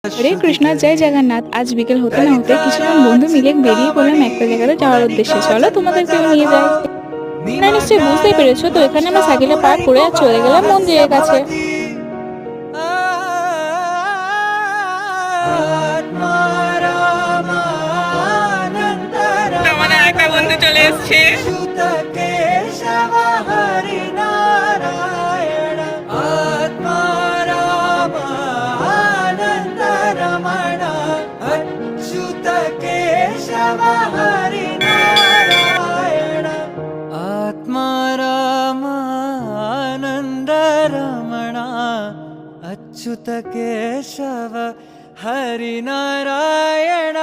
হরে কৃষ্ণা, জয় জগন্নাথ। আজ বিকেল হতে না হতে কিছুজন বন্ধু মিলে বেরিয়ে পড়লাম একটা জায়গাতে যাওয়ার উদ্দেশ্যে। চলো তোমাদেরকেও নিয়ে যাই। তোমরা নিশ্চয়ই বুঝতেই পেরেছো, তো এখানে আমরা সাইকেলে পার্ক করে আর চলে গেলাম মন্দিরের কাছে। আমার একটা বন্ধু চলে এসছে। आत्मारामानन्दरमण अच्युत केशव हरिनारायण।